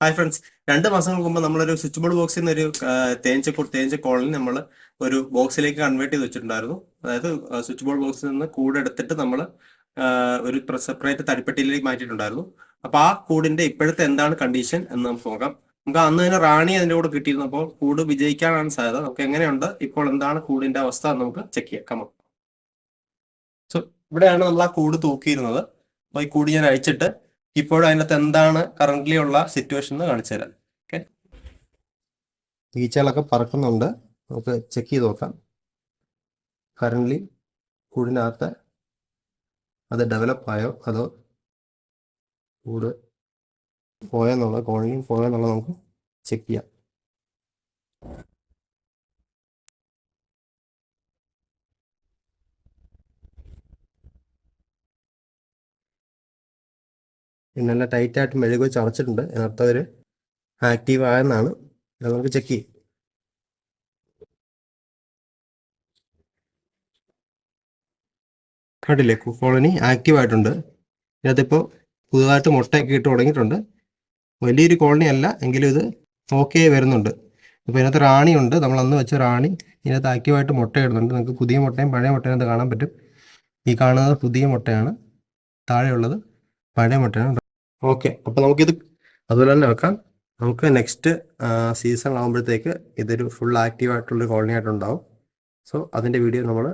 Hi friends, 2 മാസങ്ങൾക്ക് മുമ്പ് നമ്മളൊരു സ്വിച്ച് ബോർഡ് ബോക്സിൽ നിന്ന് ഒരു തേനീച്ച കോളനി നമ്മൾ ഒരു ബോക്സിലേക്ക് കൺവേർട്ട് ചെയ്ത് വെച്ചിട്ടുണ്ടായിരുന്നു. അതായത് സ്വിച്ച് ബോർഡ് ബോക്സിൽ നിന്ന് കൂട് എടുത്തിട്ട് നമ്മൾ ഒരു സെപ്പറേറ്റ് തടിപ്പെട്ടിയിലേക്ക് മാറ്റിയിട്ടുണ്ടായിരുന്നു. അപ്പൊ ആ കൂടിന്റെ ഇപ്പോഴത്തെ എന്താണ് കണ്ടീഷൻ എന്ന് നമുക്ക് നോക്കാം. നമുക്ക് അന്ന് തന്നെ റാണി അതിന്റെ കൂടെ കിട്ടിയിരുന്നപ്പോൾ കൂട് വിജയിക്കാനാണ് സാധ്യത. നമുക്ക് എങ്ങനെയുണ്ട്, ഇപ്പോൾ എന്താണ് കൂടിന്റെ അവസ്ഥ എന്ന് നമുക്ക് ചെക്ക് ചെയ്യാം. കമോ. സോ ഇവിടെയാണ് നമ്മൾ ആ കൂട് തൂക്കിയിരുന്നത്. അപ്പൊ ഈ കൂട് ഞാൻ അഴിച്ചിട്ട് ഇപ്പോഴും അതിനകത്ത് എന്താണ് കറന്റ്ലി ഉള്ള സിറ്റുവേഷൻ എന്ന് കാണിച്ചു തരാം. ഓക്കെ, ഈച്ചകളൊക്കെ പറക്കുന്നുണ്ട്, നമുക്ക് ചെക്ക് ചെയ്ത് നോക്കാം. കറന്റ്ലി കൂടിനകത്ത് അത് ഡെവലപ്പ് ആയോ അതോ കൂട് പോയെന്നുള്ളത്, കോളനി പോയെന്നുള്ളത് നമുക്ക് ചെക്ക് ചെയ്യാം. പിന്നെ നല്ല ടൈറ്റായിട്ട് മെഴുക് വെച്ച് അടച്ചിട്ടുണ്ട്, അതിനകത്ത് അവർ ആക്റ്റീവ് ആയെന്നാണ്. അത് നമുക്ക് ചെക്ക് ചെയ്യും. കണ്ടില്ലേ, കോളനി ആക്റ്റീവ് ആയിട്ടുണ്ട്. ഇതിനകത്തിപ്പോൾ പുതുതായിട്ട് മുട്ടയൊക്കെ ഇട്ട് തുടങ്ങിയിട്ടുണ്ട്. വലിയൊരു കോളനി അല്ല എങ്കിലും ഇത് ഓക്കെ വരുന്നുണ്ട്. ഇപ്പോൾ ഇതിനകത്ത് റാണിയുണ്ട്, നമ്മൾ അന്ന് വെച്ച റാണി ഇതിനകത്ത് ആക്റ്റീവായിട്ട് മുട്ട ഇടുന്നുണ്ട്. നിങ്ങൾക്ക് പുതിയ മുട്ടയും പഴയ മുട്ടയും അത് കാണാൻ പറ്റും. ഈ കാണുന്നത് പുതിയ മുട്ടയാണ്, താഴെയുള്ളത് പഴയ മുട്ടയാണ്. ഓക്കെ, അപ്പോൾ നമുക്കിത് അതുപോലെ തന്നെ വെക്കാം. നമുക്ക് നെക്സ്റ്റ് സീസൺ ആകുമ്പോഴത്തേക്ക് ഇതൊരു ഫുൾ ആക്റ്റീവ് ആയിട്ടുള്ളൊരു കോളനി ആയിട്ടുണ്ടാവും. സോ അതിൻ്റെ വീഡിയോ നമ്മൾ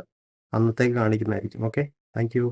അന്നത്തേക്ക് കാണിക്കുന്നതായിരിക്കും. Okay, thank U.